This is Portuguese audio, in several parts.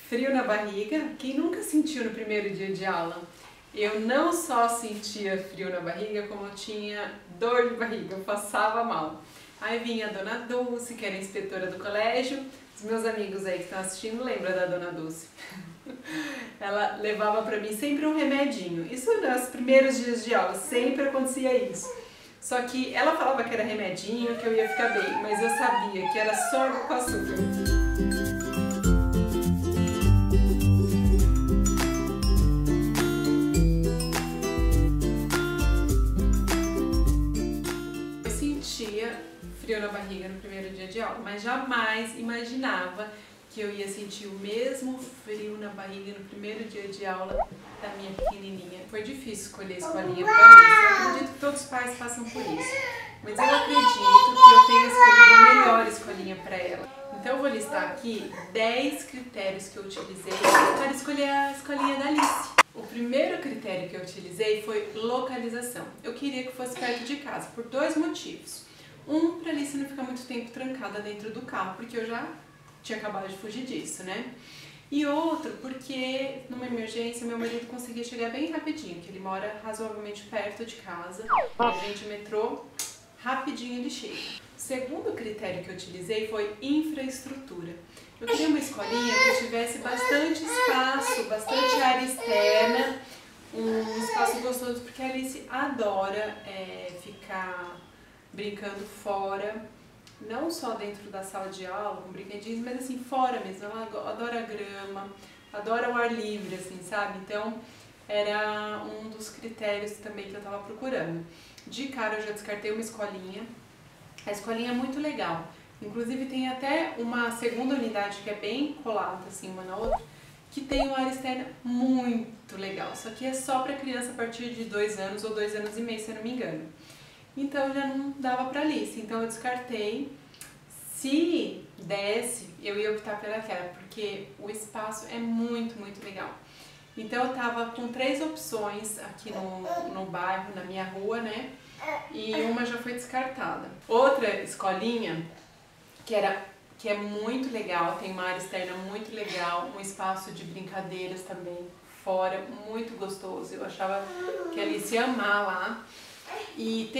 Frio na barriga? Quem nunca sentiu no primeiro dia de aula? Eu não só sentia frio na barriga, como eu tinha dor de barriga, eu passava mal. Aí vinha a Dona Dulce, que era inspetora do colégio. Os meus amigos aí que estão assistindo lembram da Dona Dulce. Ela levava pra mim sempre um remedinho. Isso nos primeiros dias de aula, sempre acontecia isso. Só que ela falava que era remedinho, que eu ia ficar bem, mas eu sabia que era sorgo com açúcar. Eu sentia frio na barriga no primeiro dia de aula, mas jamais imaginava que eu ia sentir o mesmo frio na barriga no primeiro dia de aula da minha pequenininha. Foi difícil escolher escolinha para mim, eu acredito que todos os pais passam por isso. Mas eu acredito que eu tenho escolhido a melhor escolinha para ela. Então eu vou listar aqui 10 critérios que eu utilizei para escolher a escolinha da Alice. O primeiro critério que eu utilizei foi localização. Eu queria que fosse perto de casa, por dois motivos. Um, para a Alice não ficar muito tempo trancada dentro do carro, porque eu já tinha acabado de fugir disso, né? E outro, porque numa emergência meu marido conseguia chegar bem rapidinho, que ele mora razoavelmente perto de casa, a gente metrô, rapidinho ele chega. O segundo critério que eu utilizei foi infraestrutura. Eu queria uma escolinha que tivesse bastante espaço, bastante área externa, um espaço gostoso, porque a Alice adora ficar brincando fora. Não só dentro da sala de aula, com brinquedinhos, mas assim, fora mesmo. Ela adora grama, adora o ar livre, assim, sabe? Então, era um dos critérios também que eu tava procurando. De cara, eu já descartei uma escolinha. A escolinha é muito legal. Inclusive, tem até uma segunda unidade que é bem colada, assim, uma na outra, que tem uma área externa muito legal. Só que é só para criança a partir de 2 anos ou 2 anos e meio, se eu não me engano. Então já não dava pra Alice, então eu descartei. Se desse, eu ia optar pelaquela, porque o espaço é muito, muito legal. Então eu tava com 3 opções aqui no bairro, na minha rua, né? E uma já foi descartada. Outra escolinha, que é muito legal, tem uma área externa muito legal, um espaço de brincadeiras também fora, muito gostoso. Eu achava que a Alice ia amar lá. E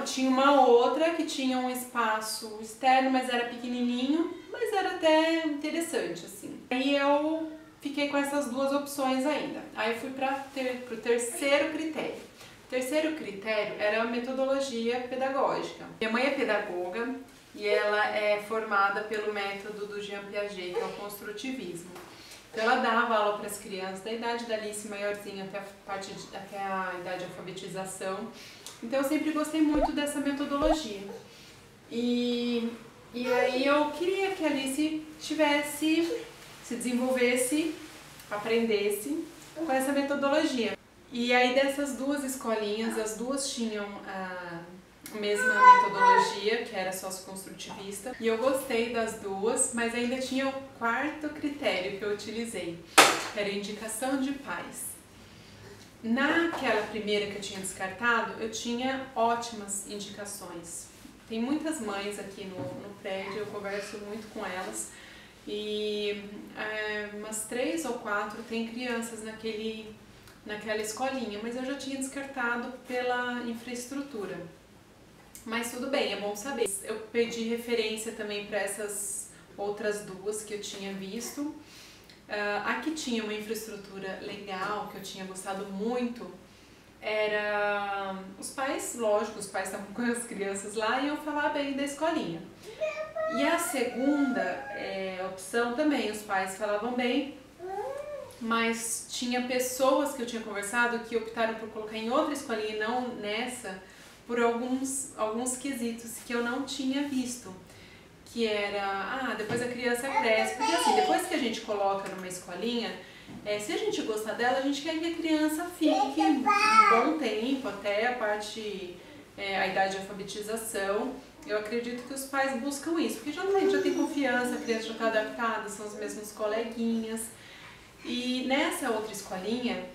tinha uma outra que tinha um espaço externo, mas era pequenininho, mas era até interessante, assim. Aí eu fiquei com essas 2 opções ainda. Aí eu fui pro terceiro critério. O terceiro critério era a metodologia pedagógica. Minha mãe é pedagoga e ela é formada pelo método do Jean Piaget, que é o construtivismo. Então ela dava aula para as crianças da idade da Alice maiorzinha até a idade de alfabetização. Então eu sempre gostei muito dessa metodologia. E aí eu queria que a Alice se desenvolvesse, aprendesse com essa metodologia. E aí dessas 2 escolinhas, as 2 tinham a mesma metodologia, que era socioconstrutivista, e eu gostei das 2, mas ainda tinha o 4º critério que eu utilizei, que era indicação de pais. Naquela primeira que eu tinha descartado, eu tinha ótimas indicações. Tem muitas mães aqui no prédio, eu converso muito com elas, e umas 3 ou 4 tem crianças naquela escolinha, mas eu já tinha descartado pela infraestrutura. Mas tudo bem, é bom saber. Eu pedi referência também para essas outras 2 que eu tinha visto. A que tinha uma infraestrutura legal, que eu tinha gostado muito, era os pais, lógico, os pais estavam com as crianças lá e iam falar bem da escolinha. E a segunda opção também, os pais falavam bem, mas tinha pessoas que eu tinha conversado que optaram por colocar em outra escolinha e não nessa, por alguns quesitos que eu não tinha visto, que era, depois a criança cresce, porque assim, depois que a gente coloca numa escolinha, se a gente gostar dela, a gente quer que a criança fique um bom tempo, até a idade de alfabetização. Eu acredito que os pais buscam isso, porque já tem confiança, a criança já está adaptada, são os mesmos coleguinhas. E nessa outra escolinha,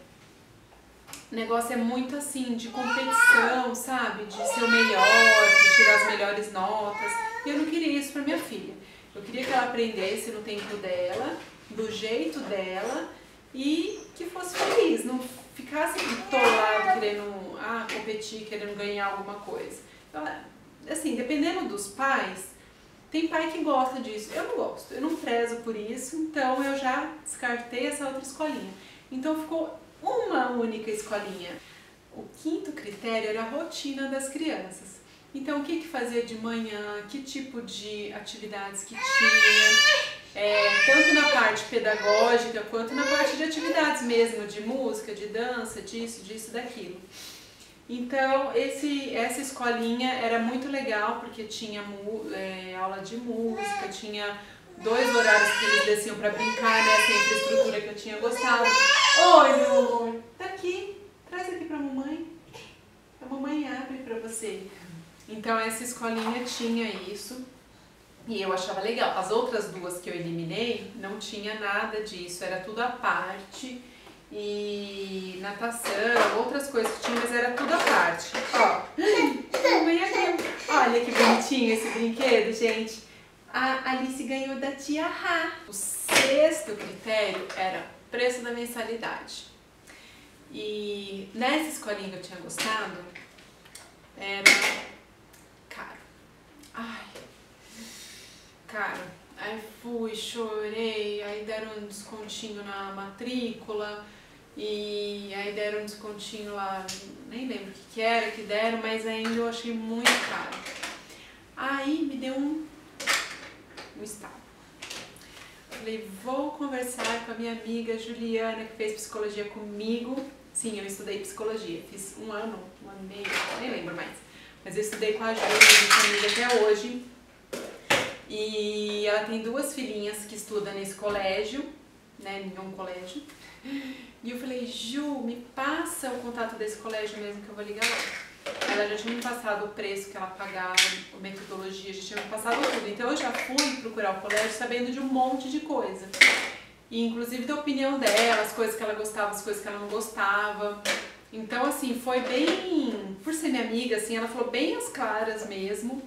o negócio é muito assim, de competição, sabe? De ser o melhor, de tirar as melhores notas. E eu não queria isso para minha filha. Eu queria que ela aprendesse no tempo dela do jeito dela e que fosse feliz, não ficasse bitolado querendo competir, querendo ganhar alguma coisa. Então, assim, dependendo dos pais, tem pai que gosta disso, eu não gosto, eu não prezo por isso, então eu já descartei essa outra escolinha. Então ficou uma única escolinha. O quinto critério era a rotina das crianças. Então o que fazia de manhã, que tipo de atividades que tinha, tanto na parte pedagógica quanto na parte de atividades mesmo, de música, de dança, disso, daquilo. Então essa escolinha era muito legal porque tinha aula de música, tinha 2 horários que eles desciam para brincar nessa infraestrutura que eu tinha gostado. Oi, meu amor, tá aqui, traz aqui pra mamãe, a mamãe abre pra você. Então essa escolinha tinha isso e eu achava legal. As outras 2 que eu eliminei não tinha nada disso, era tudo à parte. E natação, outras coisas que tinha, mas era tudo à parte. Ó, mamãe abriu. Olha que bonitinho esse brinquedo, gente. A Alice ganhou da tia Rá. O 6º critério era preço da mensalidade. E nessa escolinha que eu tinha gostado, era caro. Ai, caro. Aí fui, chorei, aí deram um descontinho na matrícula, e aí deram um descontinho lá, nem lembro o que era que deram, mas ainda eu achei muito caro. Aí me deu um estalo. Falei, vou conversar com a minha amiga Juliana, que fez psicologia comigo. Sim, eu estudei psicologia, fiz um ano e meio, nem lembro mais. Mas eu estudei com a Juliana, até hoje. E ela tem 2 filhinhas que estudam nesse colégio, né, em um colégio. E eu falei, Ju, me passa o contato desse colégio mesmo que eu vou ligar lá. Ela já tinha me passado o preço que ela pagava, a metodologia, já tinha me passado tudo. Então eu já fui procurar o colégio sabendo de um monte de coisa. E inclusive da opinião dela, as coisas que ela gostava, as coisas que ela não gostava. Então assim, foi bem, por ser minha amiga, assim, ela falou bem às claras mesmo.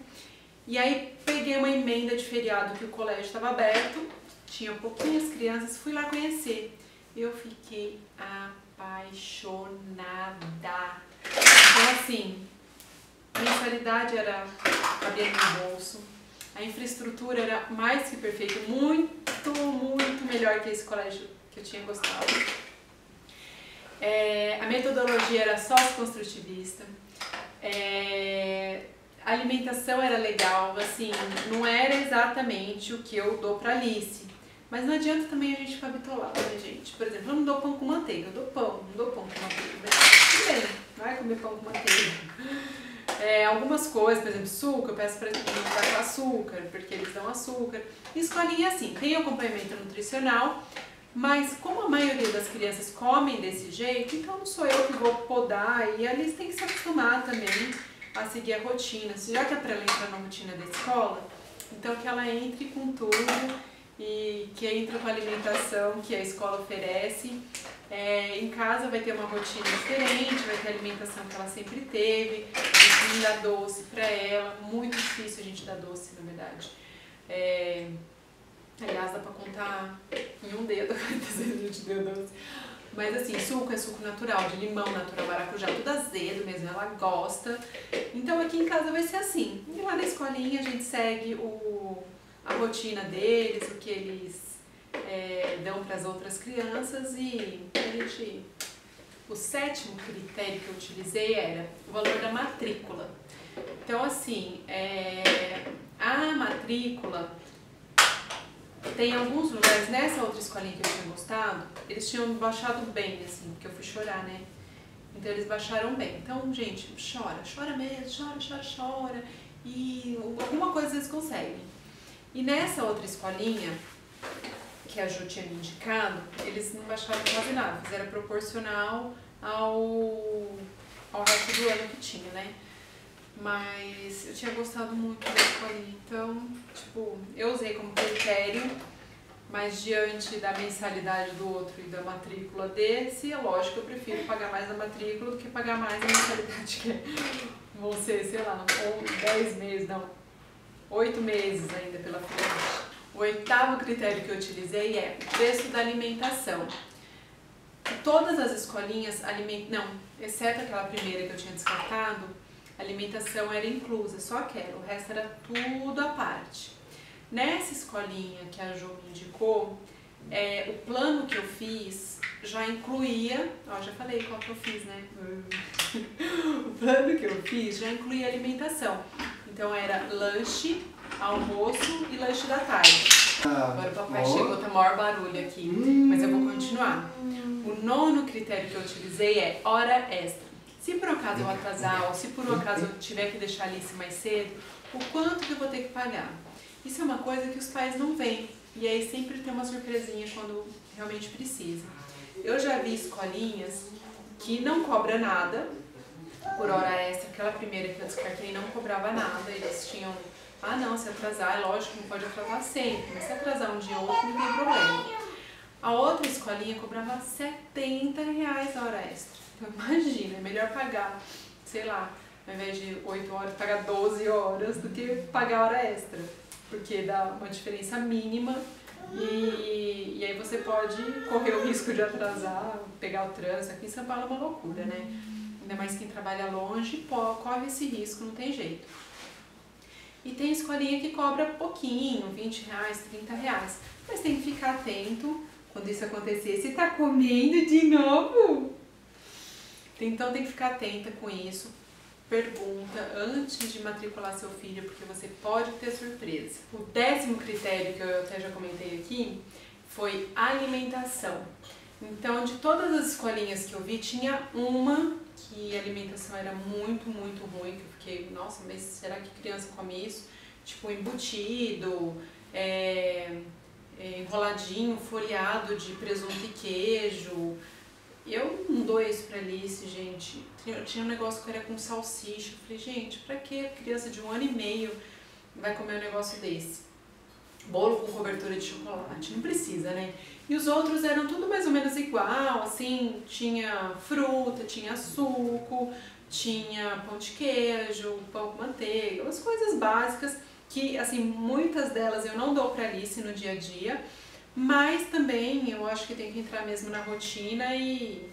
E aí peguei uma emenda de feriado que o colégio estava aberto, tinha pouquinhas crianças, fui lá conhecer. Eu fiquei apaixonada. Então assim, a mensalidade cabia no meu bolso, a infraestrutura era mais que perfeita, muito, muito melhor que esse colégio que eu tinha gostado. A metodologia era sócio-construtivista. A alimentação era legal, assim, não era exatamente o que eu dou pra Alice. Mas não adianta também a gente ficar bitolado, né, gente? Por exemplo, eu não dou pão com manteiga, eu dou pão, não dou pão com manteiga. Mas tudo bem, vai comer pão com manteiga. Algumas coisas, por exemplo, suco, eu peço pra não dar com açúcar, porque eles dão açúcar. Escolinha assim, tem acompanhamento nutricional, mas como a maioria das crianças comem desse jeito, então não sou eu que vou podar, e a Alice tem que se acostumar também a seguir a rotina. Já que é para ela entrar na rotina da escola, então que ela entre com tudo e que entre com a alimentação que a escola oferece. Em casa vai ter uma rotina diferente, vai ter a alimentação que ela sempre teve, a gente não dá doce para ela, muito difícil a gente dar doce, na verdade. Aliás, dá pra contar em um dedo quantas vezes a gente deu doce. Mas assim, suco é suco natural, de limão natural, maracujá, tudo azedo mesmo, ela gosta. Então aqui em casa vai ser assim. E lá na escolinha a gente segue a rotina deles, o que eles dão para as outras crianças e o 7º critério que eu utilizei era o valor da matrícula. Então assim, a matrícula, tem alguns lugares, nessa outra escolinha que eu tinha gostado, eles tinham baixado bem, assim, porque eu fui chorar, né? Então eles baixaram bem. Então, gente, chora mesmo, chora. E alguma coisa eles conseguem. E nessa outra escolinha, que a Ju tinha me indicado, eles não baixaram quase nada, fizeram proporcional ao resto do ano que tinha, né? Mas eu tinha gostado muito da escolinha, então, tipo, eu usei como critério, mas diante da mensalidade do outro e da matrícula desse, é lógico, eu prefiro pagar mais a matrícula do que pagar mais a mensalidade, que vão ser, sei lá, 10 meses, não, 8 meses ainda pela frente. O 8º critério que eu utilizei é o preço da alimentação. Todas as escolinhas, exceto aquela primeira que eu tinha descartado, a alimentação era inclusa, só aquela, o resto era tudo à parte. Nessa escolinha que a Jo me indicou, o plano que eu fiz já incluía, já falei qual que eu fiz, né? O plano que eu fiz já incluía alimentação. Então era lanche, almoço e lanche da tarde. Agora o papai chegou, tá maior barulho aqui, mas eu vou continuar. O 9º critério que eu utilizei é hora extra. Se por um acaso eu atrasar ou se por um acaso eu tiver que deixar a Alice mais cedo, o quanto que eu vou ter que pagar? Isso é uma coisa que os pais não veem. E aí sempre tem uma surpresinha quando realmente precisa. Eu já vi escolinhas que não cobra nada por hora extra. Aquela primeira que eu descartei não cobrava nada. Eles tinham, não, se atrasar, é lógico que não pode atrasar sempre, mas se atrasar um dia ou outro não tem problema. A outra escolinha cobrava R$70 a hora extra. Então imagina, é melhor pagar, sei lá, ao invés de 8 horas, pagar 12 horas do que pagar hora extra. Porque dá uma diferença mínima e aí você pode correr o risco de atrasar, pegar o trânsito. Aqui em São Paulo é uma loucura, né? Ainda mais quem trabalha longe, corre esse risco, não tem jeito. E tem escolinha que cobra pouquinho, R$20, R$30, mas tem que ficar atento quando isso acontecer. Você tá comendo de novo? Então tem que ficar atenta com isso. Pergunta antes de matricular seu filho, porque você pode ter surpresa. O 10º critério, que eu até já comentei aqui, foi alimentação. Então, de todas as escolinhas que eu vi, tinha uma que a alimentação era muito, muito ruim, que eu fiquei, nossa, mas será que criança come isso? Tipo, embutido, enroladinho, folheado de presunto e queijo. Eu não dou isso pra Alice, gente. Tinha um negócio que era com salsicha. Eu falei, gente, pra que a criança de 1 ano e meio vai comer um negócio desse? Bolo com cobertura de chocolate, não precisa, né? E os outros eram tudo mais ou menos igual, assim, tinha fruta, tinha suco, tinha pão de queijo, pão com manteiga, umas coisas básicas que, assim, muitas delas eu não dou pra Alice no dia a dia, mas também eu acho que tem que entrar mesmo na rotina e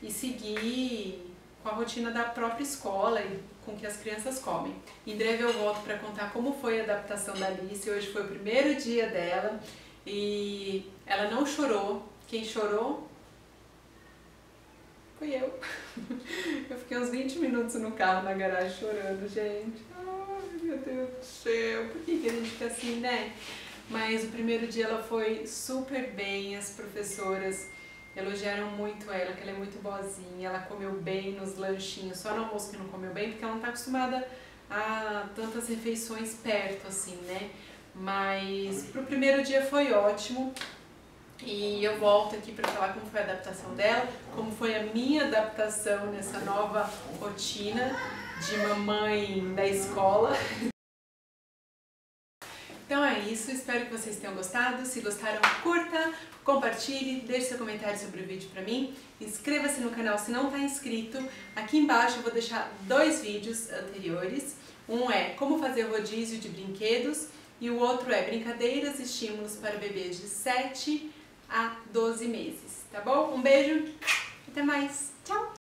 seguir com a rotina da própria escola e com que as crianças comem. Em breve eu volto para contar como foi a adaptação da Alice. Hoje foi o primeiro dia dela e ela não chorou. Quem chorou fui eu. Eu fiquei uns 20 minutos no carro na garagem chorando, gente. Ai, meu Deus do céu, por que a gente fica assim, né? Mas o primeiro dia ela foi super bem, as professoras elogiaram muito ela, que ela é muito boazinha, ela comeu bem nos lanchinhos, só no almoço que não comeu bem, porque ela não está acostumada a tantas refeições perto, assim, né? Mas pro primeiro dia foi ótimo e eu volto aqui para falar como foi a adaptação dela, como foi a minha adaptação nessa nova rotina de mamãe da escola. Então é isso, espero que vocês tenham gostado. Se gostaram, curta, compartilhe, deixe seu comentário sobre o vídeo pra mim. Inscreva-se no canal se não está inscrito. Aqui embaixo eu vou deixar 2 vídeos anteriores. Um é como fazer rodízio de brinquedos e o outro é brincadeiras e estímulos para bebês de 7 a 12 meses, tá bom? Um beijo, até mais, tchau!